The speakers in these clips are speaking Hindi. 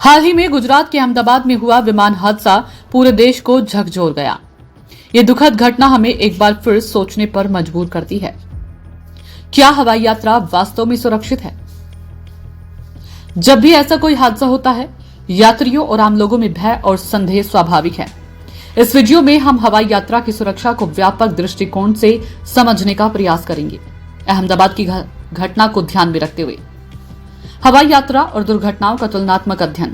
हाल ही में गुजरात के अहमदाबाद में हुआ विमान हादसा पूरे देश को झकझोर गया। ये दुखद घटना हमें एक बार फिर सोचने पर मजबूर करती है। क्या हवाई यात्रा वास्तव में सुरक्षित है? जब भी ऐसा कोई हादसा होता है, यात्रियों और आम लोगों में भय और संदेह स्वाभाविक है। इस वीडियो में हम हवाई यात्रा की सुरक्षा को व्यापक दृष्टिकोण से समझने का प्रयास करेंगे। अहमदाबाद की घटना को ध्यान में रखते हुए हवाई यात्रा और दुर्घटनाओं का तुलनात्मक अध्ययन।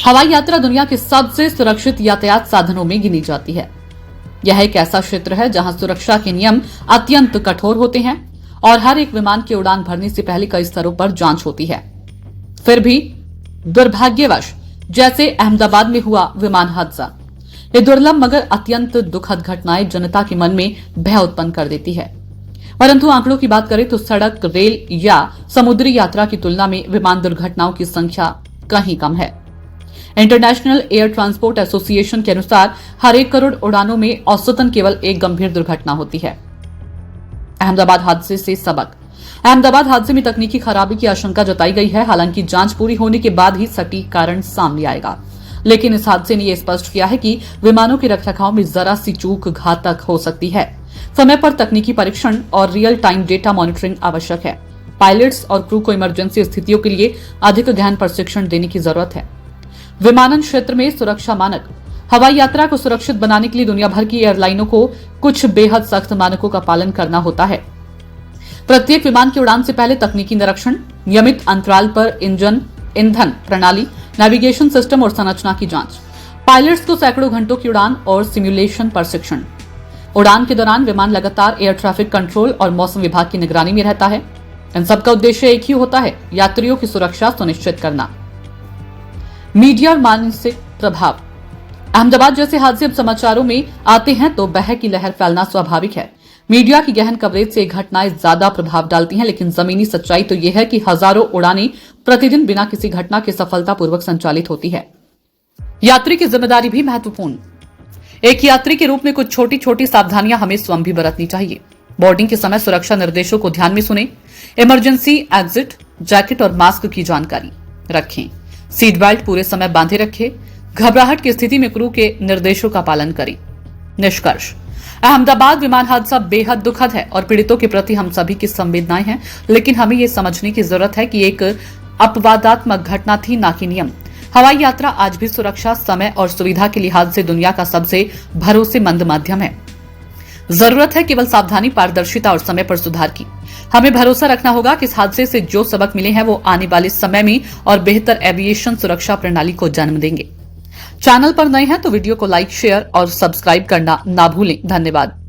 हवाई यात्रा दुनिया के सबसे सुरक्षित यातायात साधनों में गिनी जाती है। यह एक ऐसा क्षेत्र है जहां सुरक्षा के नियम अत्यंत कठोर होते हैं और हर एक विमान की उड़ान भरने से पहले कई स्तरों पर जांच होती है। फिर भी दुर्भाग्यवश जैसे अहमदाबाद में हुआ विमान हादसा, ये दुर्लभ मगर अत्यंत दुखद घटनाएं जनता के मन में भय उत्पन्न कर देती है। परंतु आंकड़ों की बात करें तो सड़क, रेल या समुद्री यात्रा की तुलना में विमान दुर्घटनाओं की संख्या कहीं कम है। इंटरनेशनल एयर ट्रांसपोर्ट एसोसिएशन के अनुसार हर 1 करोड़ उड़ानों में औसतन केवल एक गंभीर दुर्घटना होती है। अहमदाबाद हादसे से सबक। अहमदाबाद हादसे में तकनीकी खराबी की आशंका जताई गई है। हालांकि जांच पूरी होने के बाद ही सटीक कारण सामने आएगा, लेकिन इस हादसे ने यह स्पष्ट किया है कि विमानों के रखरखाव में जरा सी चूक घातक हो सकती है। समय पर तकनीकी परीक्षण और रियल टाइम डेटा मॉनिटरिंग आवश्यक है। पायलट्स और क्रू को इमरजेंसी स्थितियों के लिए अधिक गहन प्रशिक्षण देने की जरूरत है। विमानन क्षेत्र में सुरक्षा मानक। हवाई यात्रा को सुरक्षित बनाने के लिए दुनिया भर की एयरलाइनों को कुछ बेहद सख्त मानकों का पालन करना होता है। प्रत्येक विमान की उड़ान से पहले तकनीकी निरीक्षण, नियमित अंतराल पर इंजन, ईंधन प्रणाली, नेविगेशन सिस्टम और संरचना की जांच, पायलट्स को सैकड़ों घंटों की उड़ान और सिमुलेशन प्रशिक्षण। उड़ान के दौरान विमान लगातार एयर ट्रैफिक कंट्रोल और मौसम विभाग की निगरानी में रहता है। इन सबका उद्देश्य एक ही होता है, यात्रियों की सुरक्षा सुनिश्चित करना। मीडिया और मानसिक प्रभाव। अहमदाबाद जैसे हादसे अब समाचारों में आते हैं तो भय की लहर फैलना स्वाभाविक है। मीडिया की गहन कवरेज से घटनाएं ज्यादा प्रभाव डालती हैं, लेकिन जमीनी सच्चाई तो यह है कि हजारों उड़ानें प्रतिदिन बिना किसी घटना के सफलतापूर्वक संचालित होती है। यात्री की जिम्मेदारी भी महत्वपूर्ण। एक यात्री के रूप में कुछ छोटी छोटी सावधानियां हमें स्वयं भी बरतनी चाहिए। बोर्डिंग के समय सुरक्षा निर्देशों को ध्यान में सुने। इमरजेंसी एग्जिट, जैकेट और मास्क की जानकारी रखें। सीट बेल्ट पूरे समय बांधे रखें। घबराहट की स्थिति में क्रू के निर्देशों का पालन करें। निष्कर्ष। अहमदाबाद विमान हादसा बेहद दुखद है और पीड़ितों के प्रति हम सभी की संवेदनाएं हैं, लेकिन हमें यह समझने की जरूरत है कि एक अपवादात्मक घटना थी, ना कि नियम। हवाई यात्रा आज भी सुरक्षा, समय और सुविधा के लिहाज से दुनिया का सबसे भरोसेमंद माध्यम है। जरूरत है केवल सावधानी, पारदर्शिता और समय पर सुधार की। हमें भरोसा रखना होगा कि इस हादसे से जो सबक मिले हैं वो आने वाले समय में और बेहतर एविएशन सुरक्षा प्रणाली को जन्म देंगे। चैनल पर नए हैं तो वीडियो को लाइक, शेयर और सब्सक्राइब करना ना भूलें। धन्यवाद।